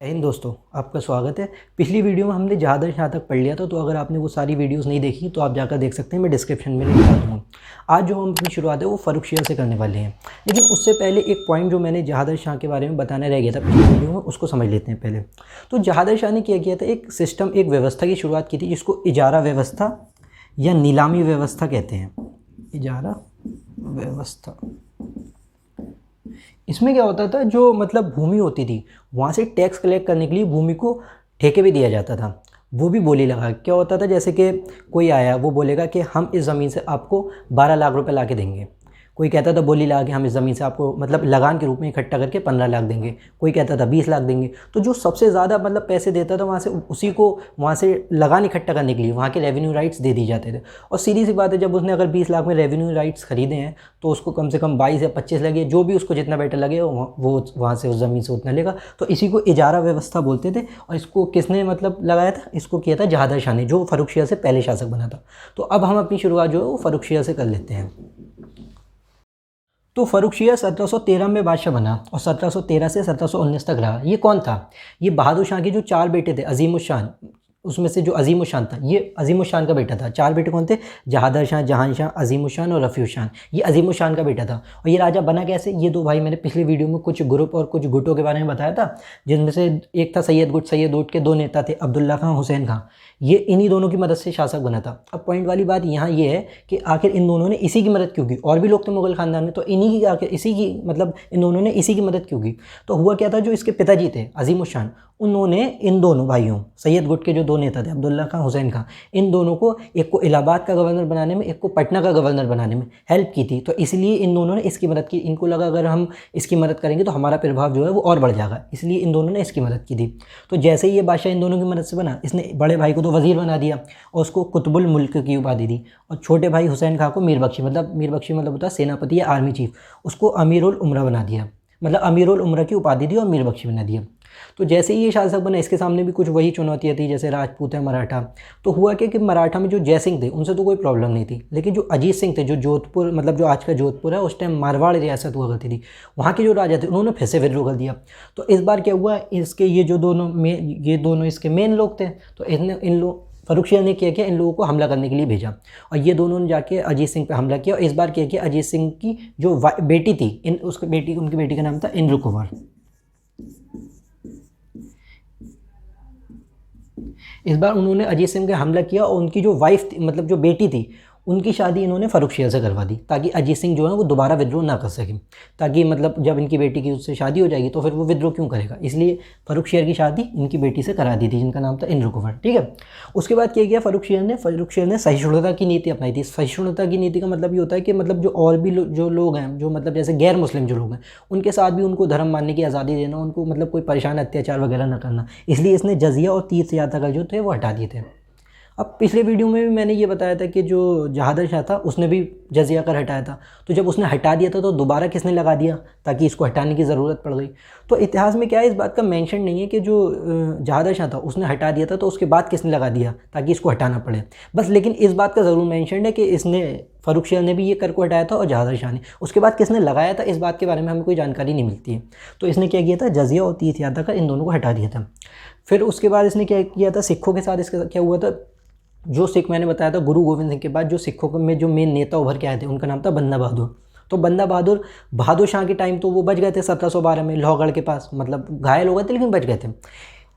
हिंद दोस्तों, आपका स्वागत है। पिछली वीडियो में हमने जहादर शाह तक पढ़ लिया था, तो अगर आपने वो सारी वीडियोस नहीं देखी तो आप जाकर देख सकते हैं, मैं डिस्क्रिप्शन में लिंक डाल दूँगा। आज जो हम अपनी शुरुआत है वो फ़र्रुखशिया से करने वाले हैं, लेकिन उससे पहले एक पॉइंट जो मैंने जहादर शाह के बारे में बताना रह गया था पिछली वीडियो में, उसको समझ लेते हैं पहले। तो जहादर शाह ने क्या किया था, एक सिस्टम, एक व्यवस्था की शुरुआत की थी जिसको इजारा व्यवस्था या नीलामी व्यवस्था कहते हैं। इजारा व्यवस्था, इसमें क्या होता था, जो मतलब भूमि होती थी वहाँ से टैक्स कलेक्ट करने के लिए भूमि को ठेके पे दिया जाता था। वो भी बोली लगा क्या होता था, जैसे कि कोई आया वो बोलेगा कि हम इस ज़मीन से आपको 12 लाख रुपए ला के देंगे। कोई कहता था बोली लगा के हम इस ज़मीन से आपको मतलब लगान के रूप में इकट्ठा करके 15 लाख देंगे। कोई कहता था 20 लाख देंगे। तो जो सबसे ज़्यादा मतलब पैसे देता था वहाँ से उसी को वहाँ से लगान इकट्ठा करने के लिए वहाँ के रेवेन्यू राइट्स दे दिए जाते थे। और सीधी सी बात है, जब उसने अगर 20 लाख में रेवेन्यू राइट्स खरीदे हैं तो उसको कम से कम 22 या 25 लगे, जो भी उसको जितना बेटर लगे वो वहाँ से उस ज़मीन से उतना लेगा। तो इसी को इजारा व्यवस्था बोलते थे। और इसको किसने मतलब लगाया था, इसको किया था जहादर शाह ने, जो फ़र्रुखशिया से पहले शासक बना था। तो अब हम अपनी शुरुआत जो है वो फ़र्रुखशिया से कर लेते हैं। तो फ़र्रुखशिया 1713 में बादशाह बना और 1713 से 1719 तक रहा। ये कौन था? ये बहादुर शाह के जो 4 बेटे थे, अज़ीमुश शान, उसमें से जो अज़ीमुश शान था, ये अज़ीमुश शान का बेटा था। 4 बेटे कौन थे? जहादर शाह, जहान शाह, अज़ीमुश शान और रफ़ीउश शान। ये अज़ीमुश शान का बेटा था। और ये राजा बना कैसे? ये दो भाई, मैंने पिछली वीडियो में कुछ ग्रुप और कुछ गुटों के बारे में बताया था, जिनमें से एक था सैयद गुट। सैयद गुट के 2 नेता थे, अब्दुल्ला खां, हुसैन खां। ये इन्हीं दोनों की मदद से शासक बना था। अब पॉइंट वाली बात यहाँ ये है कि आखिर इन दोनों ने इसी की मदद क्यों की? और भी लोग थे मुगल खानदान में, तो इन्हीं की आखिर इसी की मतलब इन दोनों ने इसी की मदद क्यों की? तो हुआ क्या था, जो इसके पिताजी थे अज़ीमुश शान, उन्होंने इन दोनों भाइयों, सैयद गुट के जो 2 नेता थे, अब्दुल्ला खां, हुसैन खां, इन दोनों को, एक को इलाहाबाद का गवर्नर बनाने में, एक को पटना का गवर्नर बनाने में हेल्प की थी। तो इसलिए इन दोनों ने इसकी मदद की। इनको लगा अगर हम इसकी मदद करेंगे तो हमारा प्रभाव जो है वो और बढ़ जाएगा, इसलिए इन दोनों ने इसकी मदद की थी। तो जैसे ही ये बादशाह इन दोनों की मदद से बना, इसने बड़े भाई को तो वज़ीर बना दिया और उसको कुतुबुल मुल्क की उपाधि दी। और छोटे भाई हुसैन खां को मीर बख्शी मतलब होता है सेनापति या आर्मी चीफ, उसको अमीरुल उमरा बना दिया, मतलब अमीरुल उमरा की उपाधि दी और मीर बख्शी बना दिया। तो जैसे ही ये शासक बना, इसके सामने भी कुछ वही चुनौतियाँ थी, जैसे राजपूत है, मराठा। तो हुआ क्या कि मराठा में जो जयसिंह थे उनसे तो कोई प्रॉब्लम नहीं थी, लेकिन जो अजीत सिंह थे, जो जोधपुर मतलब जो आज का जोधपुर है, उस टाइम मारवाड़ रियासत हुआ करती थी, वहाँ के जो राजा थे उन्होंने फिर से विद्रोह कर दिया। तो इस बार क्या हुआ, इसके ये दोनों इसके मेन लोग थे। तो इन लोग फ़र्रुखशिया ने क्या किया, इन लोगों को हमला करने के लिए भेजा और ये दोनों ने जाके अजीत सिंह पे हमला किया। और इस बार क्या किया, अजीत सिंह की जो बेटी थी, उनकी बेटी का नाम था इंद्र कुंवर। इस बार उन्होंने अजीत सिंह पे हमला किया और उनकी जो वाइफ थी, मतलब जो बेटी थी, उनकी शादी इन्होंने फ़र्रुखशिया से करवा दी, ताकि अजीत सिंह जो है वो दोबारा विद्रोह ना कर सके। ताकि मतलब जब इनकी बेटी की उससे शादी हो जाएगी तो फिर वो विद्रोह क्यों करेगा, इसलिए फ़र्रुखशिया की शादी इनकी बेटी से करा दी थी, जिनका नाम था इंद्र कुंवर। ठीक है। उसके बाद क्या किया फ़र्रुखशिया ने सहिष्णुता की नीति अपनाई थी। सहिष्णुता की नीति का मतलब ये होता है कि मतलब जो और भी जो लोग हैं, जो मतलब जैसे गैर मुस्लिम जो लोग हैं, उनके साथ भी उनको धर्म मानने की आज़ादी देना, उनको मतलब कोई परेशान अत्याचार वगैरह ना करना। इसलिए इसने जजिया और तीर्थ यात्रा का जो थे वो हटा दिए थे। अब पिछले वीडियो में भी मैंने ये बताया था कि जो जहादर शाह था उसने भी जजिया कर हटाया था। तो जब उसने हटा दिया था तो दोबारा किसने लगा दिया, ताकि इसको हटाने की ज़रूरत पड़ गई। तो इतिहास में क्या है, इस बात का मेंशन नहीं है कि जो जहादर शाह था उसने हटा दिया था तो उसके बाद किसने लगा दिया ताकि इसको हटाना पड़े बस। लेकिन इस बात का ज़रूर मेंशन है कि इसने फ़र्रुखशिया ने भी ये कर को हटाया था और जहादर शाह ने। उसके बाद किसने लगाया था, इस बात के बारे में हमें कोई जानकारी नहीं मिलती है। तो इसने क्या किया था, जजिया और तीर्थ यात्रा का इन दोनों को हटा दिया था। फिर उसके बाद इसने क्या किया था, सिखों के साथ इसका क्या हुआ था, जो सिख मैंने बताया था गुरु गोविंद सिंह के बाद जो सिखों में जो मेन नेता उभर के आए थे उनका नाम था बंदा बहादुर। तो बंदा बहादुर शाह के टाइम तो वो बच गए थे 1712 में लोहगढ़ के पास, मतलब घायल हो गए थे लेकिन बच गए थे।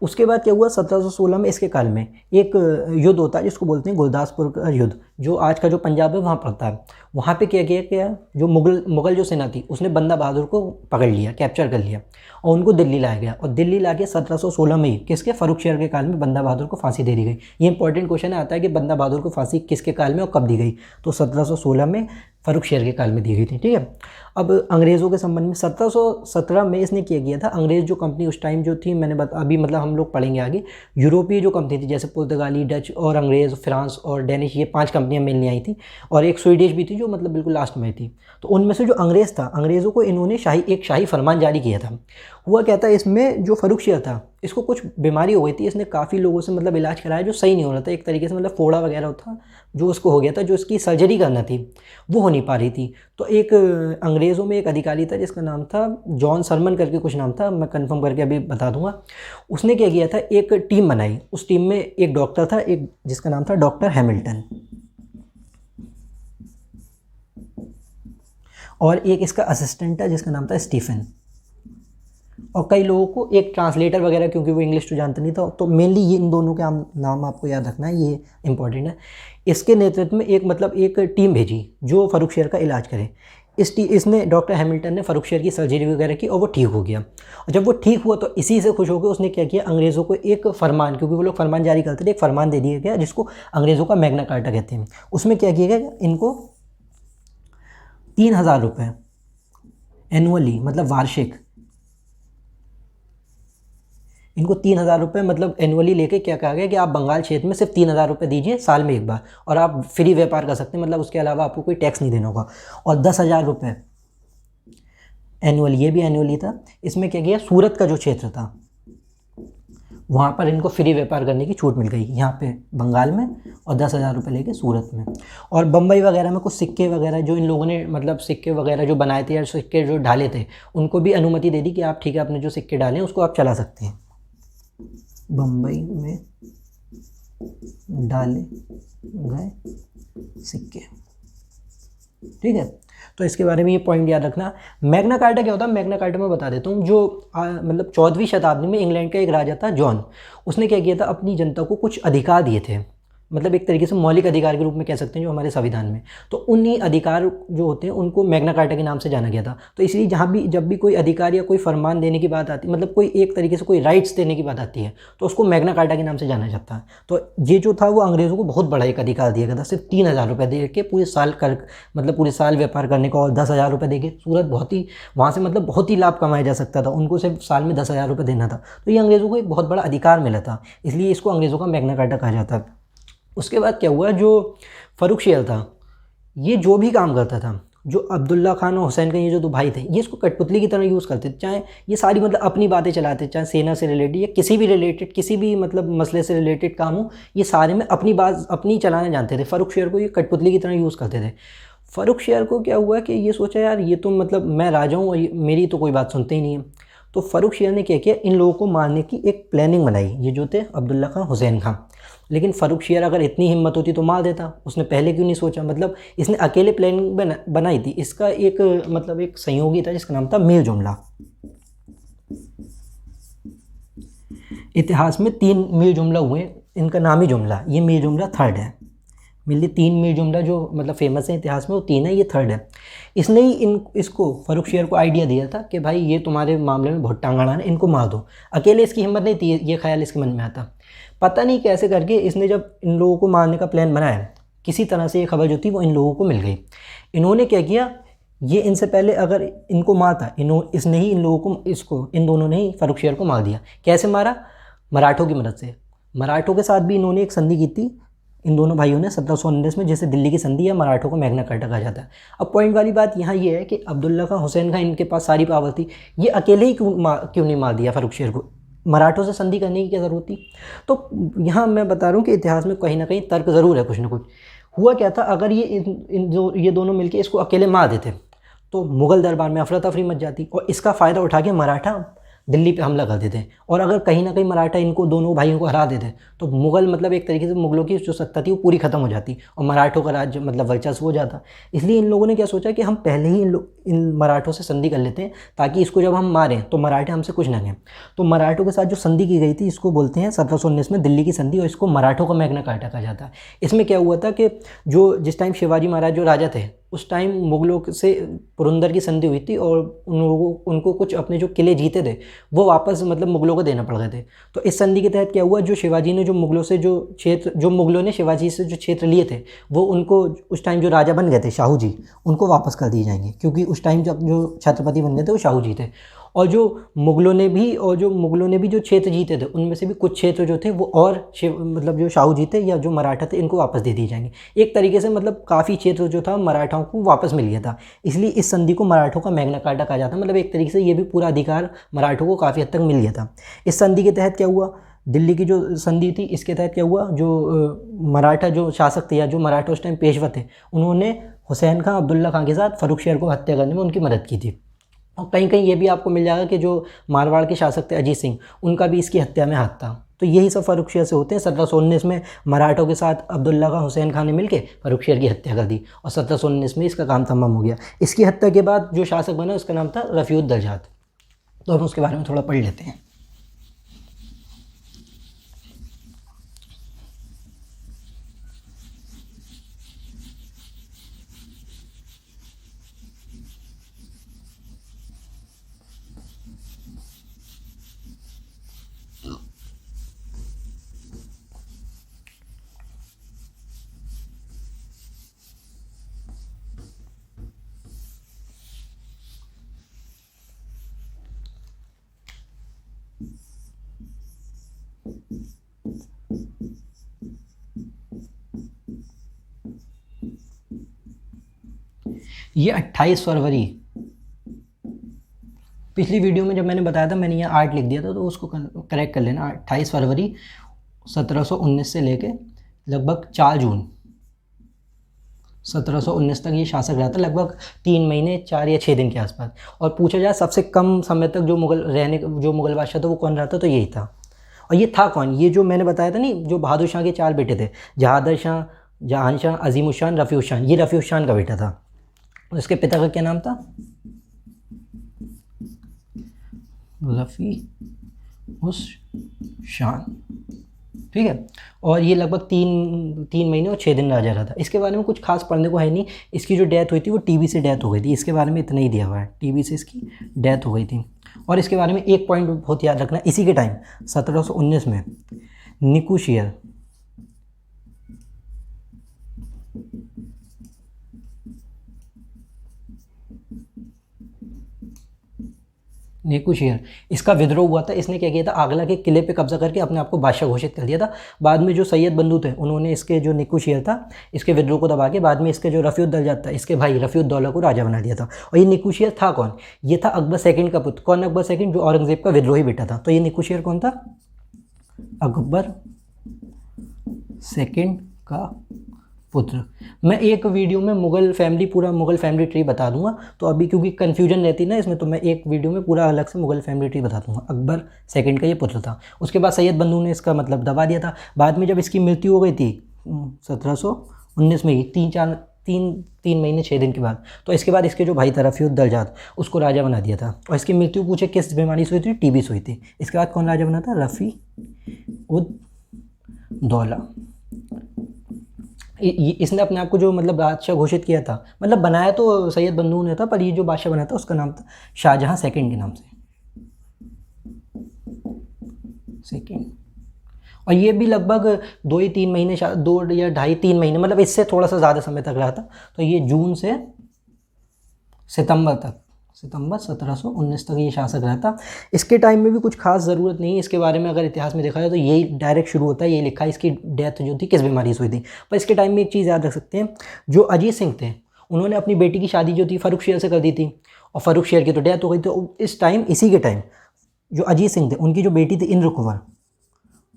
उसके बाद क्या हुआ, 1716 में इसके काल में एक युद्ध होता है जिसको बोलते हैं गुरदासपुर का युद्ध, जो आज का जो पंजाब है वहाँ पड़ता है। वहाँ पे क्या किया क्या, जो मुगल जो सेना थी उसने बंदा बहादुर को पकड़ लिया, कैप्चर कर लिया और उनको दिल्ली लाया गया। और दिल्ली लाके 1716 में ही किसके, फ़र्रुखशिया के काल में बंदा बहादुर को फांसी दे दी गई। ये इंपॉर्टेंट क्वेश्चन आता है कि बंदा बहादुर को फांसी किसके काल में और कब दी गई, तो 1716 में फ़र्रुखशिया के काल में दी गई थी। ठीक है। अब अंग्रेज़ों के संबंध में 1717 में इसने किया गया था, अंग्रेज़ जो कंपनी उस टाइम जो थी, मैंने अभी मतलब हम लोग पढ़ेंगे आगे, यूरोपीय जो कंपनी थी जैसे पुर्तगाली, डच और अंग्रेज़, फ्रांस और डेनिश, ये 5 कंपनियां मिलने आई थी। और एक स्वीडिश भी थी जो मतलब बिल्कुल लास्ट में थी। तो उनमें से जो अंग्रेज़ था, अंग्रेज़ों को इन्होंने एक शाही फरमान जारी किया था। हुआ क्या था, इसमें जो फर्रुखशियर था इसको कुछ बीमारी हो गई थी, इसने काफ़ी लोगों से मतलब इलाज कराया जो सही नहीं हो रहा था, एक तरीके से मतलब फोड़ा वगैरह था जो उसको हो गया था, जो उसकी सर्जरी करना थी वो हो नहीं पा रही थी। तो एक अंग्रेज़ों में एक अधिकारी था जिसका नाम था जॉन सरमन करके कुछ नाम था, मैं कंफर्म करके अभी बता दूंगा। उसने क्या किया था, एक टीम बनाई, उस टीम में एक डॉक्टर था, एक जिसका नाम था डॉक्टर हैमिल्टन, और एक इसका असिस्टेंट था जिसका नाम था स्टीफन, और कई लोगों को एक ट्रांसलेटर वगैरह, क्योंकि वो इंग्लिश तो जानता नहीं था। तो मेनली ये इन दोनों के नाम आपको याद रखना है, ये इंपॉर्टेंट है। इसके नेतृत्व में एक टीम भेजी जो फर्रुखशियर का इलाज करे। इसने डॉक्टर हैमिल्टन ने फर्रुखशियर की सर्जरी वगैरह की और वो ठीक हो गया। और जब वो ठीक हुआ तो इसी से खुश होकर उसने क्या किया, अंग्रेज़ों को एक फरमान, क्योंकि वो लोग फरमान जारी करते थे, एक फरमान दे दिया गया जिसको अंग्रेज़ों का मैग्ना कार्टा कहते हैं। उसमें क्या किया गया, इनको 3,000 रुपये एनुअली, मतलब वार्षिक, इनको 3,000 रुपये मतलब एनुअली लेके क्या कहा गया कि आप बंगाल क्षेत्र में सिर्फ 3,000 रुपये दीजिए साल में एक बार, और आप फ्री व्यापार कर सकते हैं, मतलब उसके अलावा आपको कोई टैक्स नहीं देना होगा। और 10,000 रुपये एनुअली, ये भी एनुअली था। इसमें क्या किया, सूरत का जो क्षेत्र था वहाँ पर इनको फ्री व्यापार करने की छूट मिल गई, यहाँ पे बंगाल में, और 10,000 रुपये लेके सूरत में। और बम्बई वगैरह में कुछ सिक्के वगैरह जो इन लोगों ने मतलब सिक्के वगैरह जो बनाए थे या सिक्के जो डाले थे उनको भी अनुमति दे दी कि आप ठीक है अपने जो सिक्के डालें उसको आप चला सकते हैं। बम्बई में डाले गए सिक्के, ठीक है। तो इसके बारे में ये पॉइंट याद रखना। मैग्ना कार्टा क्या होता है, मैग्ना कार्टा मैं बता देता हूँ। जो मतलब 14वीं शताब्दी में इंग्लैंड का एक राजा था जॉन, उसने क्या किया था, अपनी जनता को कुछ अधिकार दिए थे, मतलब एक तरीके से मौलिक अधिकार के रूप में कह सकते हैं जो हमारे संविधान में। तो उन्हीं अधिकार जो होते हैं उनको मैग्ना कार्टा के नाम से जाना गया था। तो इसलिए जब भी कोई अधिकार या कोई फरमान देने की बात आती है, मतलब कोई एक तरीके से कोई राइट्स देने की बात आती है, तो उसको मैग्ना कार्टा के नाम से जाना जाता है। तो ये जो था वो अंग्रेज़ों को बहुत बड़ा एक अधिकार दिया गया था, सिर्फ 3,000 रुपये दे के पूरे साल व्यापार करने का, और 10,000 रुपये दे के सूरत बहुत ही वहाँ से मतलब बहुत ही लाभ कमाया जा सकता था, उनको सिर्फ साल में 10,000 रुपये देना था। तो ये अंग्रेज़ों को एक बहुत बड़ा अधिकार मिला था, इसलिए इसको अंग्रेज़ों का मैग्ना कार्टा कहा जाता है। उसके बाद क्या हुआ, जो फर्रुखशियर था ये जो भी काम करता था, जो अब्दुल्ला खान और हुसैन का ये जो दो भाई थे, ये इसको कठपुतली की तरह यूज़ करते थे। चाहे ये सारी मतलब अपनी बातें चलाते, चाहे सेना से रिलेटेड या किसी भी रिलेटेड, किसी भी मतलब मसले से रिलेटेड काम हो, ये सारे में अपनी बात अपनी चलाना जानते थे। फर्रुखशियर को ये कठपुतली की तरह यूज़ करते थे। फर्रुखशियर को क्या हुआ कि ये सोचा यार ये तो मतलब मैं राजा हूँ और मेरी तो कोई बात सुनते ही नहीं है। तो फर्रुखशियर ने क्या किया, इन लोगों को मारने की एक प्लानिंग बनाई, ये जो थे अब्दुल्ला खान हुसैन खान। लेकिन फर्रुखशियर अगर इतनी हिम्मत होती तो मार देता, उसने पहले क्यों नहीं सोचा, मतलब इसने अकेले प्लानिंग बनाई थी। इसका एक मतलब एक सहयोगी था जिसका नाम था मीर जुमला। इतिहास में 3 मीर जुमला हुए, इनका नाम ही जुमला, ये मीर जुमला थर्ड है। मिली 3 मीर जुमला जो मतलब फेमस है इतिहास में, वो 3 है, ये थर्ड है। इसने ही इसको फर्रुखशियर को आइडिया दिया था कि भाई ये तुम्हारे मामले में बहुत टांग अड़ाना है, इनको मार दो। अकेले इसकी हिम्मत नहीं थी, ये ख्याल इसके मन में आता। पता नहीं कैसे करके इसने जब इन लोगों को मारने का प्लान बनाया, किसी तरह से ये खबर जो थी वो इन लोगों को मिल गई। इन्होंने क्या किया, ये इनसे पहले अगर इनको मारता, इसने ही इन लोगों को इन दोनों ने ही फर्रुखशियर को मार दिया। कैसे मारा, मराठों की मदद से। मराठों के साथ भी इन्होंने एक संधि की थी इन दोनों भाइयों ने 1719 में, जैसे दिल्ली की संधि या मराठों को मैग्ना कार्टा कहा जाता है। अब पॉइंट वाली बात यहाँ ये है कि अब्दुल्ला खान हुसैन खान इनके पास सारी पावर थी, ये अकेले ही क्यों नहीं मार दिया फर्रुखशियर को, मराठों से संधि करने की क्या ज़रूरत थी। तो यहाँ मैं बता रहा हूँ कि इतिहास में कहीं ना कहीं तर्क ज़रूर है कुछ ना कुछ। हुआ क्या था, अगर ये दोनों मिलकर इसको अकेले मार देते तो मुग़ल दरबार में अफरा तफरी मच जाती, और इसका फ़ायदा उठा के मराठा दिल्ली पे हमला कर देते। और अगर कहीं ना कहीं मराठा इनको दोनों भाइयों को हरा देते तो मुग़ल मतलब एक तरीके से मुग़लों की जो सत्ता थी वो पूरी ख़त्म हो जाती और मराठों का राज्य मतलब वर्चस्व हो जाता। इसलिए इन लोगों ने क्या सोचा कि हम पहले ही इन मराठों से संधि कर लेते हैं, ताकि इसको जब हम मारें तो मराठे हमसे कुछ ना कहें। तो मराठों के साथ जो संधि की गई थी इसको बोलते हैं 1719 में दिल्ली की संधि, और इसको मराठों का मैग्ना कार्टा कहा जाता है। इसमें क्या हुआ था कि जिस टाइम शिवाजी महाराज जो राजा थे उस टाइम मुग़लों से पुरंदर की संधि हुई थी, और उनको कुछ अपने जो किले जीते थे वो वापस मतलब मुग़लों को देना पड़ गए थे। तो इस संधि के तहत क्या हुआ, जो शिवाजी ने जो मुग़लों ने शिवाजी से जो क्षेत्र लिए थे वो उनको उस टाइम जो राजा बन गए थे शाहू जी, उनको वापस कर दिए जाएंगे, क्योंकि उस टाइम जब जो छत्रपति बन गए थे वो शाहू जी थे। और जो मुग़लों ने भी जो क्षेत्र जीते थे उनमें से भी कुछ क्षेत्र जो थे वो और मतलब जो शाहू जीते या जो मराठा थे इनको वापस दे दिए जाएंगे। एक तरीके से मतलब काफ़ी क्षेत्र जो था मराठाओं को वापस मिल गया था, इसलिए इस संधि को मराठों का मैग्ना कार्टा कहा जाता है। मतलब एक तरीके से ये भी पूरा अधिकार मराठों को काफ़ी हद तक मिल गया था। इस संधि के तहत क्या हुआ, दिल्ली की जो संधि थी इसके तहत क्या हुआ, जो मराठा जो शासक थे या जो मराठा उस टाइम पेशवा थे उन्होंने हुसैन खां अब्दुल्ला खां के साथ फ़र्रुखशियर को हत्या करने में उनकी मदद की थी। और कहीं कहीं ये भी आपको मिल जाएगा कि जो मारवाड़ के शासक थे अजीत सिंह, उनका भी इसकी हत्या में हाथ था। तो यही सब फ़र्रुखशियर से होते हैं। 1719 में मराठों के साथ अब्दुल्ला खां हुसैन खान ने मिलकर फ़र्रुखशियर की हत्या कर दी और 1719 में इसका काम तमाम हो गया। इसकी हत्या के बाद जो शासक बना उसका नाम था रफ़ीउद्दौला। तो हम उसके बारे में थोड़ा पढ़ लेते हैं। ये 28 फरवरी, पिछली वीडियो में जब मैंने बताया था मैंने यहाँ 8 लिख दिया था तो उसको करेक्ट कर लेना। 28 फरवरी 1719 से लेके लगभग 4 जून 1719 तक ये शासक रहा था, लगभग 3 महीने 4 या 6 दिन के आसपास। और पूछा जाए सबसे कम समय तक जो मुग़ल बादशाह था वो कौन रहा था, तो यही था। और ये था कौन, ये जो मैंने बताया था नहीं, जो बहादुर शाह के 4 बेटे थे, जहादर शाह, जहान शाह, अजीमुल शाह, रफ़ीउल शाह, ये रफ़ीउल शाह का बेटा था। उसके पिता का क्या नाम था, रफ़ी उस शान, ठीक है। और ये लगभग 3 महीने और 6 दिन राजा रहा था। इसके बारे में कुछ खास पढ़ने को है नहीं। इसकी जो डेथ हुई थी वो टीबी से डेथ हो गई थी, इसके बारे में इतना ही दिया हुआ है, टीबी से इसकी डेथ हो गई थी। और इसके बारे में एक पॉइंट बहुत याद रखना, इसी के टाइम 1719 में निकुशियर नेकुशियर इसका विद्रोह हुआ था। इसने क्या किया था, आगरा के किले पे कब्जा करके अपने आप को बादशाह घोषित कर दिया था। बाद में जो सैयद बंधु थे उन्होंने इसके जो नेकुशियर था इसके विद्रोह को दबा के बाद में इसके जो रफ़ीउद्दौला था इसके भाई रफ़ीउद्दौला को राजा बना दिया था। और ये नेकुशियर था कौन, ये था अकबर सेकंड का पुत्र। कौन अकबर सेकंड, जो औरंगज़ेब का विद्रोही बेटा था। तो ये नेकुशियर कौन था, अकबर सेकंड का पुत्र। मैं एक वीडियो में पूरा मुग़ल फैमिली ट्री बता दूंगा, तो अभी क्योंकि कन्फ्यूजन रहती ना इसमें, तो मैं एक वीडियो में पूरा अलग से मुग़ल फैमिली ट्री बता दूंगा। अकबर सेकंड का ये पुत्र था। उसके बाद सैयद बंधु ने इसका मतलब दबा दिया था। बाद में जब इसकी मृत्यु हो गई थी 1719 में ही, 3 महीने 6 दिन के बाद, तो इसके बाद इसके जो भाई था रफ़ीउद्दौला उसको राजा बना दिया था। और इसकी मृत्यु पूछे किस बीमारी से हुई थी, टीबी से हुई थी। इसके बाद कौन राजा बना था, रफ़ीउद्दौला। इसने अपने आप को जो मतलब बादशाह घोषित किया था, मतलब बनाया तो सैयद बंधु ने था, पर ये जो बादशाह बना था उसका नाम था शाहजहां सेकंड के नाम से, सेकंड। और ये भी लगभग 2 या 3 महीने, 2 या ढाई 3 महीने, मतलब इससे थोड़ा सा ज़्यादा समय तक रहा था। तो ये जून से सितंबर 1719 तक ये शासक रहा था। इसके टाइम में भी कुछ खास ज़रूरत नहीं है इसके बारे में, अगर इतिहास में देखा जाए तो यही डायरेक्ट शुरू होता है, ये लिखा है इसकी डेथ जो थी किस बीमारी से हुई थी। पर इसके टाइम में एक चीज़ याद रख सकते हैं, जो अजीत सिंह थे उन्होंने अपनी बेटी की शादी जो थी फ़र्रुखशियर से कर दी थी, और फ़र्रुखशियर की तो डेथ हो गई। तो इसी के टाइम जो अजीत सिंह थे उनकी जो बेटी थी इंद्र कुंवर,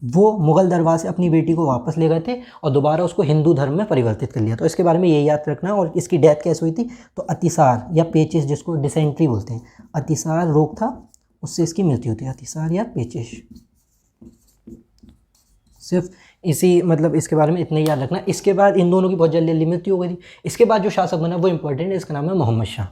वो मुग़ल दरबार से अपनी बेटी को वापस ले गए थे और दोबारा उसको हिंदू धर्म में परिवर्तित कर लिया। तो इसके बारे में ये याद रखना। और इसकी डेथ कैसे हुई थी, तो अतिसार या पेचिश, जिसको डिसेंट्री बोलते हैं, अतिसार रोग था, उससे इसकी मृत्यु हुई थी। अतिसार या पेचिश, सिर्फ इसी मतलब इसके बारे में इतना ही याद रखना। इसके बाद इन दोनों की बहुत जल्दी जल्दी मृत्यु हो गई थी। इसके बाद जो शासक बना वो इंपॉर्टेंट है, इसका नाम है मोहम्मद शाह।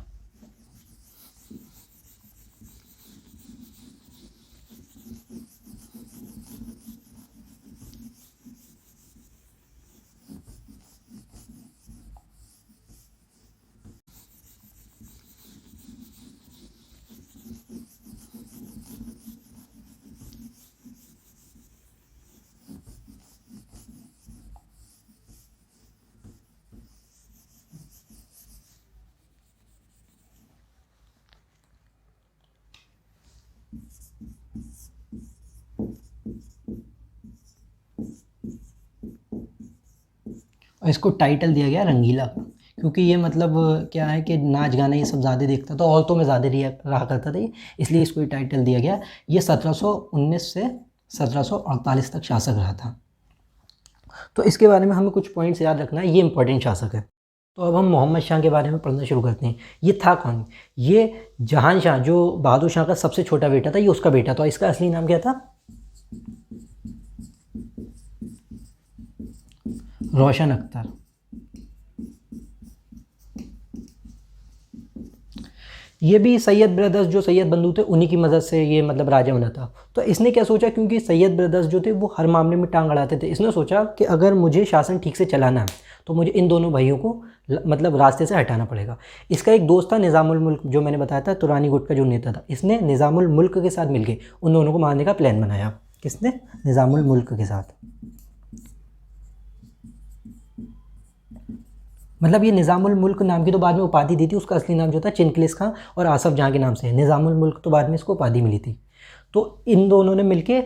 और इसको टाइटल दिया गया रंगीला, क्योंकि ये मतलब क्या है कि नाच गाना ये सब ज़्यादा देखता था, औरतों में ज़्यादा रहा करता था ये, इसलिए इसको ये टाइटल दिया गया। ये 1719 से 1748 तक शासक रहा था। तो इसके बारे में हमें कुछ पॉइंट्स याद रखना है, ये इंपॉर्टेंट शासक है। तो अब हम मोहम्मद शाह के बारे में पढ़ना शुरू करते हैं। ये था कौन? ये जहान शाह जो बहादुर शाह का सबसे छोटा बेटा था, ये उसका बेटा था। इसका असली नाम क्या था? रोशन अख्तर। ये भी सैयद ब्रदर्स, जो सैयद बंधु थे, उन्हीं की मदद से ये मतलब राजा बना था। तो इसने क्या सोचा, क्योंकि सैयद ब्रदर्स जो थे वो हर मामले में टांग अड़ाते थे, इसने सोचा कि अगर मुझे शासन ठीक से चलाना है तो मुझे इन दोनों भाइयों को मतलब रास्ते से हटाना पड़ेगा। इसका एक दोस्त था निज़ामुल मुल्क, जो मैंने बताया था तुरानी गुट का जो नेता था। इसने निज़ामुल मुल्क के साथ मिलकर उन दोनों को मारने का प्लान बनाया। किसने? निज़ामुल मुल्क के साथ। मतलब ये निज़ामुल मुल्क नाम की तो बाद में उपाधि दी थी, उसका असली नाम जो था चिनकिलिस खां और आसफ जहाँ के नाम से है। निज़ामुल मुल्क तो बाद में इसको उपाधि मिली थी। तो इन दोनों ने मिलके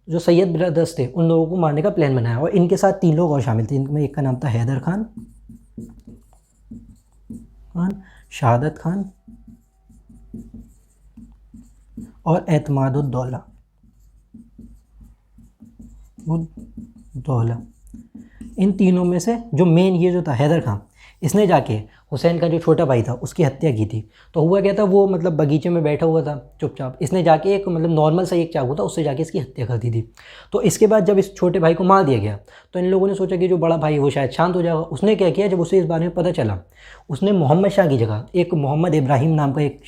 जो सैयद ब्रदर्स थे उन लोगों को मारने का प्लान बनाया, और इनके साथ 3 लोग और शामिल थे। इनमें एक का नाम था हैदर खान, शहादत खान और एतमादुद्दौला। इन तीनों में से जो मेन ये जो था हैदर खान, इसने जाके हुसैन का जो छोटा भाई था उसकी हत्या की थी। तो हुआ क्या था, वो मतलब बगीचे में बैठा हुआ था चुपचाप, इसने जाके एक मतलब नॉर्मल सा एक चाकू था उससे जाके इसकी हत्या कर दी थी। तो इसके बाद जब इस छोटे भाई को मार दिया गया तो इन लोगों ने सोचा कि जो बड़ा भाई है वो शायद शांत हो जाएगा। उसने क्या किया, जब उसे इस बारे में पता चला, उसने मोहम्मद शाह की जगह एक मोहम्मद इब्राहिम नाम का एक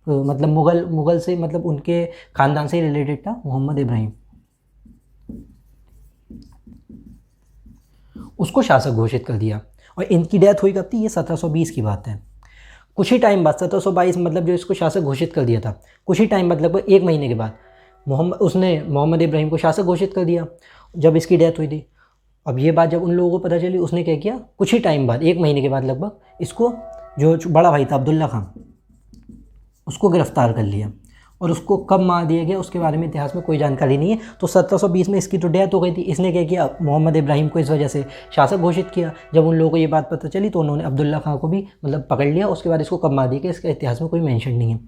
मतलब मुग़ल से मतलब उनके ख़ानदान से रिलेटेड था, मोहम्मद इब्राहिम, उसको शासक घोषित कर दिया। और इनकी डेथ हुई कब थी? ये 1720 की बात है। कुछ ही टाइम बाद 1722 मतलब जो इसको शासक घोषित कर दिया था, कुछ ही टाइम मतलब 1 महीने के बाद मोहम्मद इब्राहिम को शासक घोषित कर दिया जब इसकी डेथ हुई थी। अब ये बात जब उन लोगों को पता चली, उसने क्या किया, कुछ ही टाइम बाद 1 महीने के बाद लगभग इसको जो बड़ा भाई था अब्दुल्ला खान, उसको गिरफ्तार कर लिया। और उसको कब मार दिया गया उसके बारे में इतिहास में कोई जानकारी नहीं है। तो 1720 में इसकी तो डेथ हो गई थी। इसने क्या किया, मोहम्मद इब्राहिम को इस वजह से शासक घोषित किया। जब उन लोगों को ये बात पता चली तो उन्होंने अब्दुल्ला खान को भी मतलब पकड़ लिया। उसके बाद इसको कब मार दिया गया इसका इतिहास में कोई मेंशन नहीं है।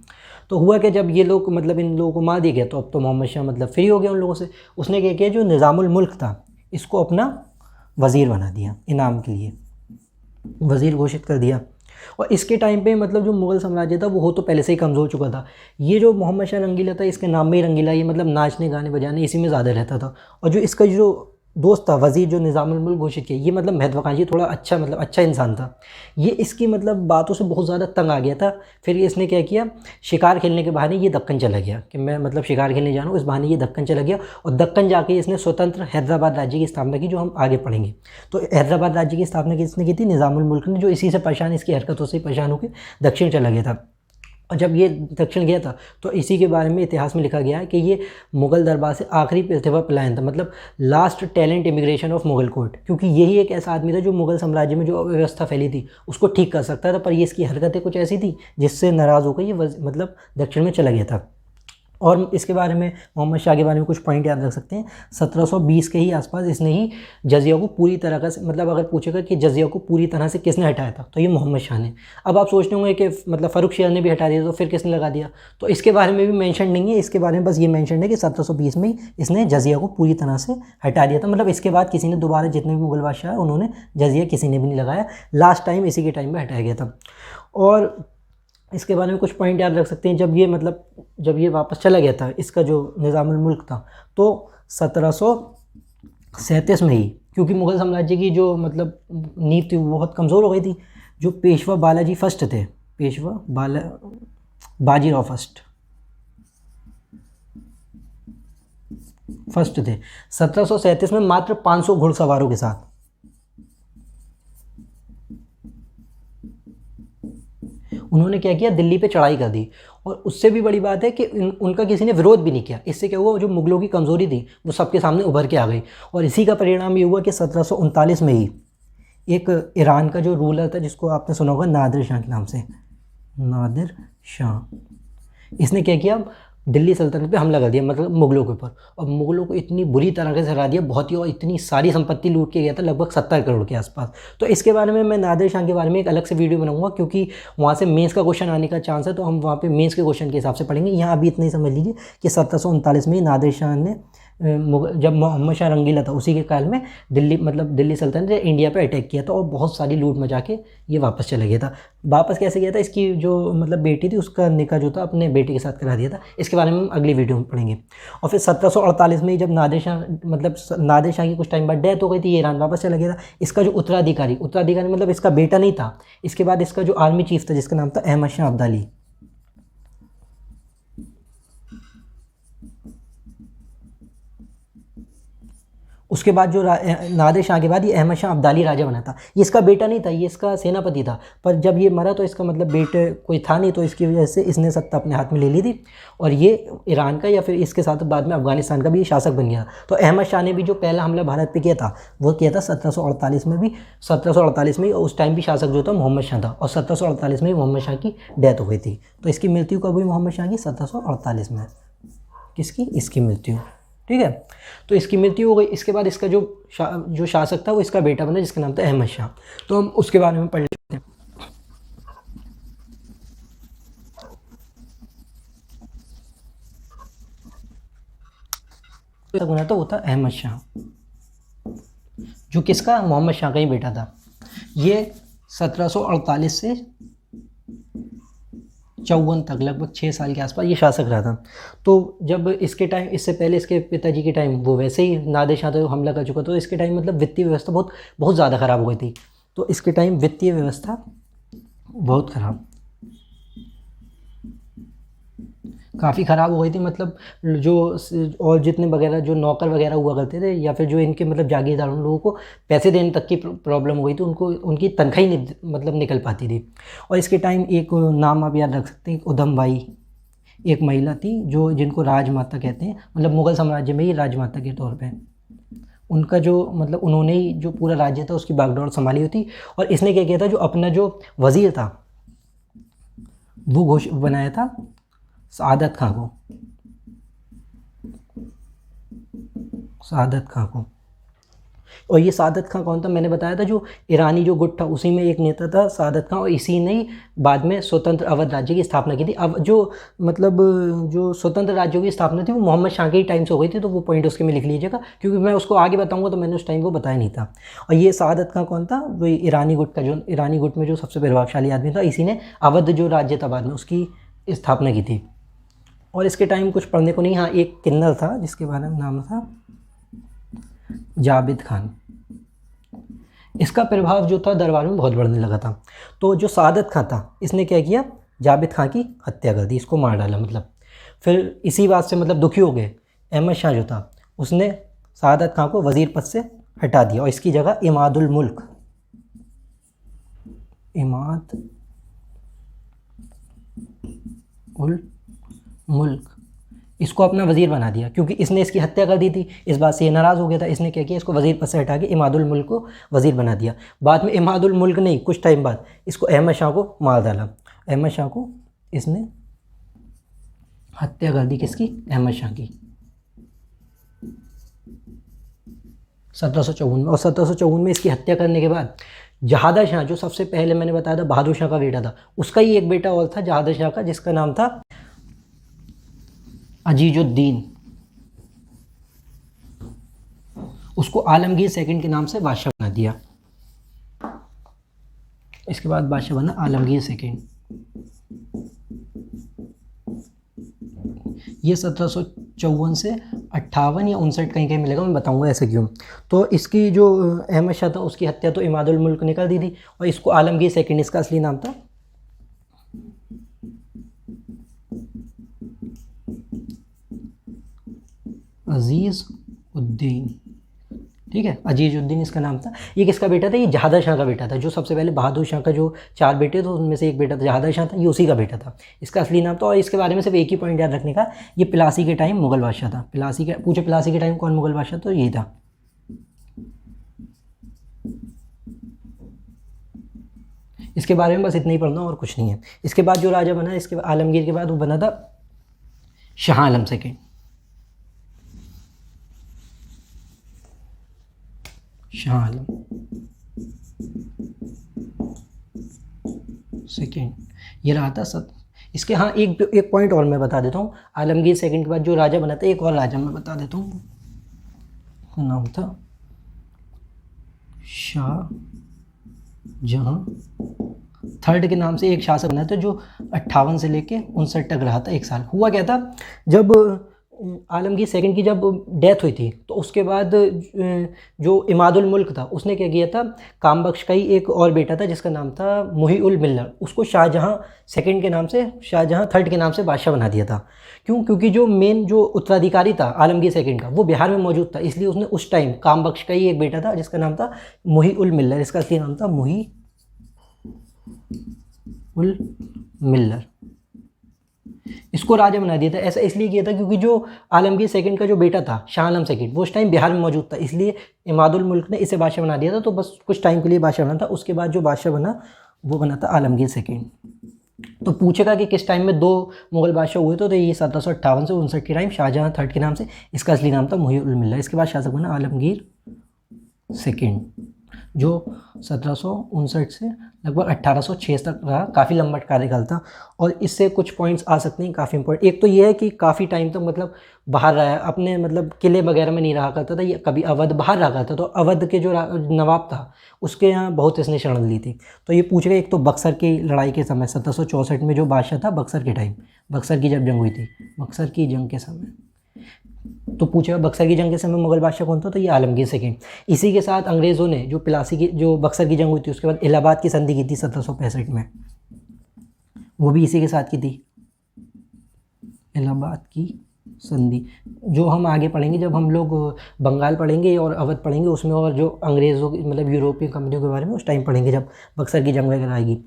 तो हुआ कि जब ये लोग मतलब इन लोगों को मार दिया गया तो अब तो मोहम्मद शाह मतलब फ्री हो गया उन लोगों से। उसने क्या किया, जो निज़ामुल मुल्क था इसको अपना वज़ीर बना दिया, इनाम के लिए वज़ीर घोषित कर दिया। और इसके टाइम पे मतलब जो मुग़ल साम्राज्य था वो हो तो पहले से ही कमज़ोर चुका था। ये जो मोहम्मद शाह रंगीला था, इसके नाम में ही रंगीला, ये मतलब नाचने गाने बजाने इसी में ज़्यादा रहता था। और जो इसका जो दोस्त था वज़ीर जो निज़ामुल मुल्क घोषित किया, ये मतलब महत्वाकांक्षी थोड़ा अच्छा इंसान था। ये इसकी मतलब बातों से बहुत ज़्यादा तंग आ गया था। फिर इसने क्या किया, शिकार खेलने के बहाने ये दक्कन चला गया कि मैं मतलब शिकार खेलने जा रहा हूँ, इस बहाने ये दक्कन चला गया। और दक्कन जाके इसने स्वतंत्र हैदराबाद राज्य की स्थापना की, जो हम आगे पढ़ेंगे। तो हैदराबाद राज्य की स्थापना किसने की थी? निज़ामुल मुल्क ने, जो इसी से परेशान, इसकी हरकतों से परेशान होकर दक्षिण चला गया था। और जब ये दक्षिण गया था तो इसी के बारे में इतिहास में लिखा गया है कि ये मुग़ल दरबार से आखिरी प्रतिभा पलायन था, मतलब last talent immigration of Mughal court, क्योंकि यही एक ऐसा आदमी था जो मुग़ल साम्राज्य में जो अव्यवस्था फैली थी उसको ठीक कर सकता था। पर ये इसकी हरकतें कुछ ऐसी थी जिससे नाराज़ होकर ये मतलब दक्षिण में चला गया था। और इसके बारे में मोहम्मद शाह के बारे में कुछ पॉइंट याद रख सकते हैं। 1720 के ही आसपास इसने ही जजिया को पूरी तरह से, मतलब अगर पूछेगा कि जजिया को पूरी तरह से किसने हटाया था तो ये मोहम्मद शाह ने। अब आप सोचते होंगे कि मतलब फ़र्रुखशियाह ने भी हटा दिया तो फिर किसने लगा दिया, तो इसके बारे में भी मेंशन नहीं है। इसके बारे में बस ये मेंशन है कि 1720 में ही इसने जजिया को पूरी तरह से हटा दिया था। मतलब इसके बाद किसी ने दोबारा, जितने भी मुग़ल बादशाह उन्होंने जजिया किसी ने भी नहीं लगाया, लास्ट टाइम इसी के टाइम में हटाया गया था। और इसके बारे में कुछ पॉइंट याद रख सकते हैं। जब ये वापस चला गया था, इसका जो निज़ामुल मुल्क था, तो 1737 में ही, क्योंकि मुग़ल साम्राज्य की जो मतलब नींव थी वो बहुत कमज़ोर हो गई थी। जो पेशवा बालाजी फर्स्ट थे, बाजीराव फर्स्ट थे 1737 में मात्र 500 घुड़सवारों के साथ। उन्होंने क्या किया, दिल्ली पे चढ़ाई कर दी। और उससे भी बड़ी बात है कि उनका किसी ने विरोध भी नहीं किया। इससे क्या हुआ, जो मुग़लों की कमज़ोरी थी वो सबके सामने उभर के आ गई। और इसी का परिणाम ये हुआ कि 1739 में ही एक ईरान का जो रूलर था, जिसको आपने सुना होगा नादिर शाह के नाम से, नादिर शाह, इसने क्या किया, दिल्ली सल्तनत पे हमला कर दिया, मतलब मुग़लों के ऊपर। और मुग़लों को इतनी बुरी तरीके से हरा दिया, बहुत ही, और इतनी सारी संपत्ति लूट के गया था, लगभग 70 करोड़ के आसपास। तो इसके बारे में मैं नादिर शाह के बारे में एक अलग से वीडियो बनाऊंगा, क्योंकि वहाँ से मेंस का क्वेश्चन आने का चांस है, तो हम वहाँ पे मेंस के क्वेश्चन के हिसाब से पढ़ेंगे। यहाँ अभी इतना ही समझ लीजिए कि 1739 में ही नादिर शाह ने जब मोहम्मद शाह रंगीला था उसी के काल में दिल्ली, मतलब दिल्ली सल्तनत ने इंडिया पे अटैक किया था, और बहुत सारी लूट मचा के ये वापस चला गया था। वापस कैसे गया था, इसकी जो मतलब बेटी थी उसका निकाह जो था अपने बेटे के साथ करा दिया था। इसके बारे में हम अगली वीडियो में पढ़ेंगे। और फिर 1748 में जब नादिर शाह, मतलब नादिर शाह की कुछ टाइम बाद डेथ हो गई थी, ये ईरान वापस चला गया था। इसका जो उत्तराधिकारी मतलब इसका बेटा नहीं था, इसके बाद इसका जो आर्मी चीफ था जिसका नाम था अहमद शाह अब्दाली, उसके बाद जो नादिर शाह के बाद ये अहमद शाह अब्दाली राजा बना था। ये इसका बेटा नहीं था, ये इसका सेनापति था, पर जब ये मरा तो इसका मतलब बेटे कोई था नहीं, तो इसकी वजह से इसने सत्ता अपने हाथ में ले ली थी, और ये ईरान का या फिर इसके साथ बाद में अफगानिस्तान का भी शासक बन गया। तो अहमद शाह ने भी जो पहला हमला भारत पे किया था वो किया था 1748 में भी, 1748 में, और उस टाइम भी शासक जो था मोहम्मद शाह था, और 1748 में मोहम्मद शाह की डेथ हो गई थी। तो इसकी मृत्यु कब हुई मोहम्मद शाह की? 1748 में। किसकी? इसकी मृत्यु। ठीक है, तो इसकी मृत्यु हो गई। इसके बाद इसका जो शासक था वो इसका बेटा बना जिसका नाम था अहमद शाह। तो हम उसके बारे में पढ़ लेते हैं। तो बना था वो था अहमद शाह, जो किसका? मोहम्मद शाह का ही बेटा था। ये 1748 से 54 तक, लगभग 6 साल के आसपास ये शासक रहा था। तो जब इसके टाइम, इससे पहले इसके पिताजी के टाइम वो वैसे ही नादिर शाह तो हमला कर चुका, तो इसके टाइम मतलब वित्तीय व्यवस्था बहुत बहुत ज़्यादा ख़राब हो गई थी। तो इसके टाइम वित्तीय व्यवस्था बहुत ख़राब, काफ़ी ख़राब हो गई थी। मतलब जो और जितने वगैरह जो नौकर वगैरह हुआ करते थे, या फिर जो इनके मतलब जागीरदार, उन लोगों को पैसे देने तक की प्रॉब्लम हो गई थी, उनको उनकी तनख्वाही नहीं मतलब निकल पाती थी। और इसके टाइम एक नाम आप याद रख सकते हैं, उधम बाई, एक महिला थी जो जिनको राजमाता कहते हैं, मतलब मुग़ल साम्राज्य में ही राजमाता के तौर पे उनका जो मतलब उन्होंने ही जो पूरा राज्य था उसकी बागडोर संभाली हुई थी। और इसने क्या किया था, जो अपना जो वज़ीर था वो बनाया था सआदत खां को, सआदत खां को। और ये सआदत खां कौन था? मैंने बताया था जो ईरानी जो गुट था उसी में एक नेता था सआदत खां, और इसी ने ही बाद में स्वतंत्र अवध राज्य की स्थापना की थी। अब जो मतलब जो स्वतंत्र राज्यों की स्थापना थी वो मोहम्मद शाह के ही टाइम से हो गई थी, तो वो पॉइंट उसके में लिख लीजिएगा, क्योंकि मैं उसको आगे बताऊंगा तो मैंने उस टाइम वो बताया नहीं था। और ये सआदत खां कौन था? वो ईरानी गुट का, जो ईरानी गुट में जो सबसे प्रभावशाली आदमी था, इसी ने अवध जो राज्य था बाद में उसकी स्थापना की थी। और इसके टाइम कुछ पढ़ने को नहीं, हाँ एक किन्नर था जिसके बारे में नाम था जाबिद खान। इसका प्रभाव जो था दरबार में बहुत बढ़ने लगा था। तो जो सआदत खां था इसने क्या किया, जाबिद खां की हत्या कर दी, इसको मार डाला। मतलब फिर इसी बात से मतलब दुखी हो गए अहमद शाह जो था, उसने सआदत खां को वज़ीर पद से हटा दिया, और इसकी जगह इमादुल मुल्क, इमाद उल मुल्क, इसको अपना वज़ीर बना दिया, क्योंकि इसने इसकी हत्या कर दी थी। इस बात से ये नाराज़ हो गया था। इसने क्या किया, इसको वज़ीर पद से हटा के इमादुल मुल्क को वज़ीर बना दिया। बाद में इमादुल मुल्क नहीं, कुछ टाइम बाद इसको अहमद शाह को मार डाला। अहमद शाह को इसने हत्या कर दी, किसकी? अहमद शाह की, 1754 में। और 1754 में इसकी हत्या करने के बाद जहादर शाह, जो सबसे पहले मैंने बताया था बहादुर शाह का बेटा था, उसका ही एक बेटा और था जहादर शाह का, जिसका नाम था अजीजुद्दीन। उसको आलमगीर सेकंड के नाम से बादशाह बना दिया। इसके बाद बादशाह बना आलमगीर सेकंड। ये 1754 से 58 या 59 कहीं कहीं मिलेगा, मैं बताऊंगा ऐसे क्यों। तो इसकी जो अहमद शाह था उसकी हत्या तो इमादुल मुल्क ने कर दी थी, और इसको आलमगीर सेकंड, इसका असली नाम था अजीज़ उद्दीन। ठीक है, अजीजुद्दीन इसका नाम था। ये किसका बेटा था? ये जहादर शाह का बेटा था। जो सबसे पहले बहादुर शाह का जो 4 बेटे थे उनमें से एक बेटा था जहादर शाह था, ये उसी का बेटा था। इसका असली नाम था। और इसके बारे में सिर्फ एक ही पॉइंट याद रखने का, ये प्लासी के टाइम मुगल बादशाह था। प्लासी के पूछे, प्लासी के टाइम कौन मुगल बादशाह? तो ये था। इसके बारे में बस इतना ही पढ़ना और कुछ नहीं है। इसके बाद जो राजा बना, इसके आलमगीर के बाद वो बना था शाह आलम सेकंड। शाह आलम सेकंड, ये रहा था सब। इसके हाँ एक एक पॉइंट और मैं बता देता हूँ। आलमगीर सेकंड के बाद जो राजा बना था, एक और राजा मैं बता देता हूँ, उसका नाम था शाह जहाँ थर्ड के नाम से एक शासक बना था, जो 58 से लेके 59 तक रहा था, 1 साल। हुआ क्या था, जब आलमगीर सेकंड की जब डेथ हुई थी, तो उसके बाद जो इमादुल मुल्क था, उसने क्या किया था, काम बख्श का ही एक और बेटा था जिसका नाम था मुही उल मिल्लर, उसको शाहजहाँ सेकंड के नाम से, शाहजहाँ थर्ड के नाम से बादशाह बना दिया था। क्यों? क्योंकि जो मेन जो उत्तराधिकारी था आलमगीर सेकंड का, वो बिहार में मौजूद था, इसलिए उसने उस टाइम काम बख्श का ही एक बेटा था जिसका नाम था मुही उल मिल्लर, इसका असली नाम था मुही उल मिल्लर, इसको राजा बना दिया था। ऐसा इसलिए किया था क्योंकि जो आलमगीर सेकंड का जो बेटा था शाह आलम सेकंड, वो उस टाइम बिहार में मौजूद था, इसलिए इमादुल मुल्क ने इसे बादशाह बना दिया था। तो बस कुछ टाइम के लिए बादशाह बना था, उसके बाद जो बादशाह बना वो बना था आलमगीर सेकंड। तो पूछेगा कि किस टाइम में 2 मुगल बादशाह हुए, तो ये 1758 से 59 के टाइम शाहजहाँ थर्ड के नाम से, इसका असली नाम था मुही उल मिल्लर। इसके बाद शासक बना आलमगीर सेकंड, जो 1759 से लगभग 1806 तक रहा। काफ़ी लंबा कार्यकाल था। और इससे कुछ पॉइंट्स आ सकते हैं काफ़ी इंपॉर्टेंट। एक तो ये है कि काफ़ी टाइम तक मतलब बाहर रहा है, अपने मतलब किले वगैरह में नहीं रहा करता था, ये कभी अवध बाहर रहा करता। तो अवध के जो नवाब था, उसके यहाँ बहुत इसने शरण ली थी। तो ये पूछ रहे, एक तो बक्सर की लड़ाई के समय 1764 में जो बादशाह था बक्सर के टाइम, बक्सर की जब जंग हुई थी, बक्सर की जंग के समय, तो पूछा बक्सर की जंग के समय मुगल बादशाह कौन था, तो ये आलमगीर सेकंड। इसी के साथ अंग्रेज़ों ने जो प्लासी की जो बक्सर की जंग हुई थी, उसके बाद इलाहाबाद की संधि की थी 1765 में, वो भी इसी के साथ की थी, इलाहाबाद की संधि, जो हम आगे पढ़ेंगे जब हम लोग बंगाल पढ़ेंगे और अवध पढ़ेंगे उसमें, और जो अंग्रेज़ों की मतलब यूरोपीय कंपनियों के बारे में उस टाइम पढ़ेंगे जब बक्सर की जंग वगैरह आएगी।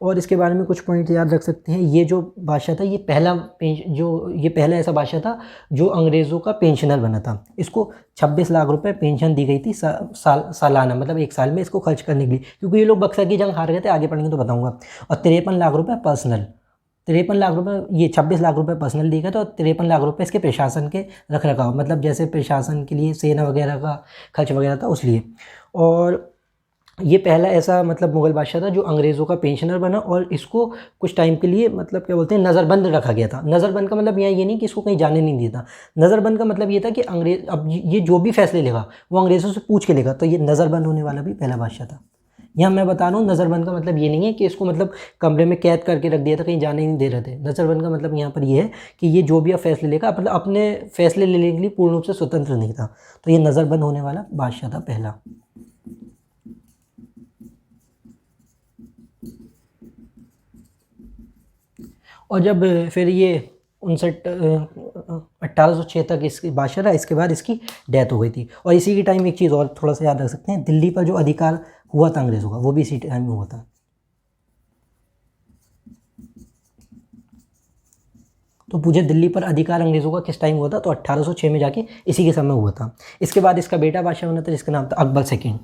और इसके बारे में कुछ पॉइंट याद रख सकते हैं। ये जो बादशाह था, ये पहला ऐसा बादशाह था जो अंग्रेज़ों का पेंशनर बना था। इसको 26 लाख रुपए पेंशन दी गई थी सालाना, मतलब 1 साल में इसको खर्च करने के लिए, क्योंकि ये लोग बक्सर की जंग हार गए थे, आगे पढ़ेंगे तो बताऊँगा। और 53 लाख रुपये पर्सनल, 53 लाख रुपए, ये 26 लाख रुपए पर्सनल दिए गए, तो 53 लाख रुपए इसके प्रशासन के रख रखाव, मतलब जैसे प्रशासन के लिए सेना वगैरह का खर्च वगैरह था उस लिए। और ये पहला ऐसा मतलब मुगल बादशाह था जो अंग्रेज़ों का पेंशनर बना, और इसको कुछ टाइम के लिए मतलब क्या बोलते हैं, नज़रबंद रखा गया था। नज़रबंद का मतलब यहाँ ये नहीं कि इसको कहीं जाने नहीं दिया था। नज़रबंद का मतलब ये था कि अंग्रेज़ अब ये जो भी फैसले लेगा वो अंग्रेज़ों से पूछ के लेगा। तो ये नज़रबंद होने वाला भी पहला बादशाह था। यहाँ मैं बता रहा हूँ, नज़रबंद का मतलब ये नहीं है कि इसको मतलब कमरे में कैद करके रख दिया था, कहीं जाने ही नहीं दे रहे थे। नज़रबंद का मतलब यहाँ पर ये है कि ये जो भी अब फैसले लेगा, मतलब अपने फैसले लेने के लिए पूर्ण रूप से स्वतंत्र नहीं था। तो ये नज़रबंद होने वाला बादशाह था पहला। और जब फिर ये 1806 तक इसकी बादशाह रहा, इसके बाद इसकी डेथ हो गई थी। और इसी के टाइम एक चीज़ और थोड़ा सा याद रख सकते हैं, दिल्ली पर जो अधिकार हुआ था अंग्रेज़ों का, वो भी इसी टाइम में हुआ था। तो पूछे दिल्ली पर अधिकार अंग्रेज़ों का किस टाइम हुआ था, तो 1806 में जाके इसी के समय हुआ था। इसके बाद इसका बेटा बादशाह बना था जिसका नाम था अकबर सेकंड।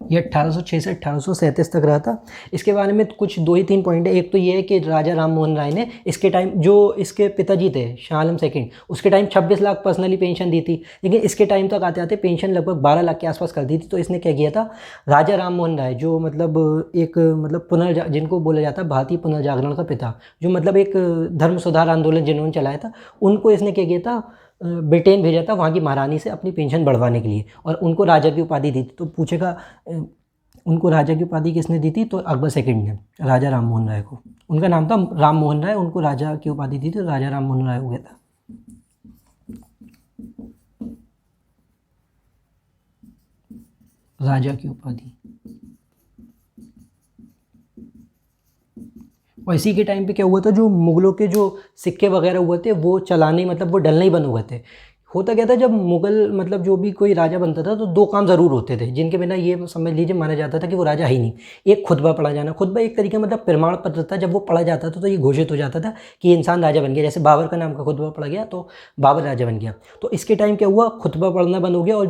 ये 1806 से 1837 तक रहा था। इसके बारे में कुछ 2 ही 3 पॉइंट है। एक तो ये है कि राजा राम मोहन राय ने इसके टाइम, जो इसके पिताजी थे शाह आलम सेकंड, उसके टाइम 26 लाख पर्सनली पेंशन दी थी, लेकिन इसके टाइम तक आते आते पेंशन लगभग 12 लाख के आसपास कर दी थी। तो इसने क्या किया था, राजा राम मोहन राय जो मतलब एक मतलब जिनको बोला जाता है भारतीय पुनर्जागरण का पिता, जो मतलब एक धर्म सुधार आंदोलन जिन्होंने चलाया था, उनको इसने क्या किया था, ब्रिटेन भेजा था वहाँ की महारानी से अपनी पेंशन बढ़वाने के लिए, और उनको राजा की उपाधि दी थी। तो पूछेगा उनको राजा की उपाधि किसने दी थी, तो अकबर सेकंड ने राजा राम मोहन राय को। उनका नाम था राम मोहन राय, उनको राजा की उपाधि दी थी, तो राजा राम मोहन राय हो गया था। राजा की उपाधि। और इसी के टाइम पे क्या हुआ था, जो मुगलों के जो सिक्के वगैरह हुए थे वो चलाने, मतलब वो डलने ही बंद हो गए थे। होता क्या था, जब मुग़ल मतलब जो भी कोई राजा बनता था तो दो काम ज़रूर होते थे जिनके बिना ये समझ लीजिए माना जाता था कि वो राजा है ही नहीं। एक खुतबा पढ़ा जाना, खुतबा एक तरीके मतलब प्रमाण पत्र था, जब वो पढ़ा जाता था तो ये घोषित हो जाता था कि ये इंसान राजा बन गया। जैसे बाबर का नाम का खुतबा पढ़ा गया तो बाबर राजा बन गया। तो इसके टाइम क्या हुआ, खुतबा पढ़ना बंद हो गया और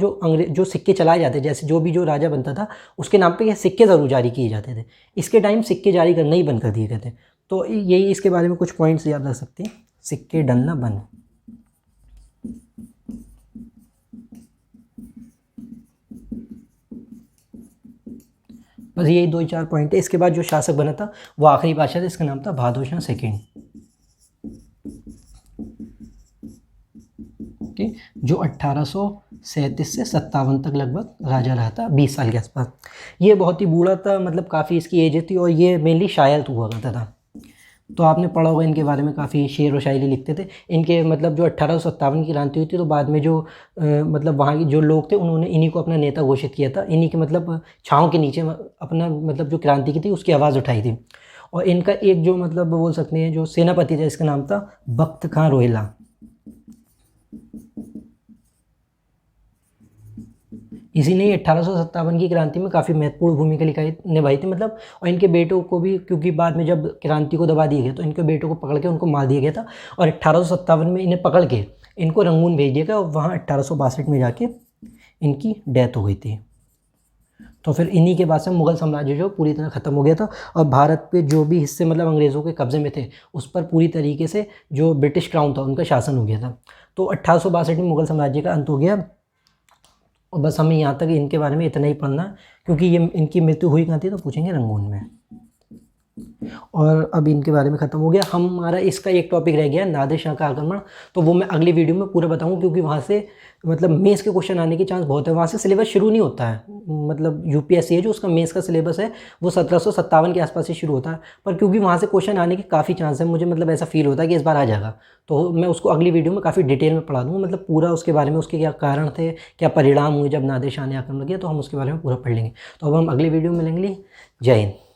जो सिक्के चलाए जाते, जैसे जो भी जो राजा बनता था उसके नाम पर ये सिक्के ज़रूर जारी किए जाते थे। इसके टाइम सिक्के जारी करना ही बंद कर दिए गए थे। तो यही इसके बारे में कुछ पॉइंट्स याद रख सकते हैं, सिक्के डलना बंद। बस यही 2-4 पॉइंट है। इसके बाद जो शासक बना था वो आखिरी बादशाह था, इसका नाम था बहादुर शाह सेकंड। ओके, जो 1837 से 57 तक लगभग राजा रहा था, 20 साल के आसपास। ये बहुत ही बूढ़ा था, मतलब काफ़ी इसकी एज थी और ये मेनली शायर हुआ करता था। तो आपने पढ़ा होगा इनके बारे में, काफ़ी शेर व शायरी लिखते थे। इनके मतलब जो 1857 की क्रांति हुई थी तो बाद में जो मतलब वहाँ के जो लोग थे उन्होंने इन्हीं को अपना नेता घोषित किया था। इन्हीं के मतलब छाँव के नीचे अपना मतलब जो क्रांति की थी उसकी आवाज़ उठाई थी। और इनका एक जो मतलब बोल सकते हैं जो सेनापति था, इसका नाम था बख्त खां रोहिला। इसी ने 1857 की क्रांति में काफ़ी महत्वपूर्ण भूमिका निभाई थी मतलब। और इनके बेटों को भी, क्योंकि बाद में जब क्रांति को दबा दिया गया तो इनके बेटों को पकड़ के उनको मार दिया गया था। और 1857 में इन्हें पकड़ के इनको रंगून भेज दिया गया और वहाँ 1862 में जाके इनकी डेथ हो गई थी। तो फिर इन्हीं के बाद से मुग़ल साम्राज्य जो पूरी तरह ख़त्म हो गया था और भारत पे जो भी हिस्से मतलब अंग्रेज़ों के कब्ज़े में थे उस पर पूरी तरीके से जो ब्रिटिश क्राउन था उनका शासन हो गया था। तो 1862 में मुग़ल साम्राज्य का अंत हो गया। और बस हमें यहाँ तक इनके बारे में इतना ही पढ़ना, क्योंकि ये इनकी मृत्यु हुई कहाँ थी तो पूछेंगे रंगून में। और अब इनके बारे में ख़त्म हो गया। हमारा इसका एक टॉपिक रह गया नादिर शाह का आक्रमण, तो वो मैं अगली वीडियो में पूरा बताऊँ, क्योंकि वहाँ से मतलब मेंस के क्वेश्चन आने के चांस बहुत है। वहाँ से सिलेबस शुरू नहीं होता है, मतलब यूपीएससी है जो उसका मेंस का सिलेबस है वो 1757 के आसपास से शुरू होता है। पर क्योंकि वहाँ से क्वेश्चन आने के काफ़ी चांस है, मुझे मतलब ऐसा फील होता है कि इस बार आ जाएगा, तो मैं उसको अगली वीडियो में काफ़ी डिटेल में पढ़ा दूँगा, मतलब पूरा उसके बारे में, उसके क्या कारण थे, क्या परिणाम हुए जब नादिर शाह ने आक्रमण किया, तो हम उसके बारे में पूरा पढ़ लेंगे। तो अब हम अगली वीडियो में मिलेंगे। जय हिंद।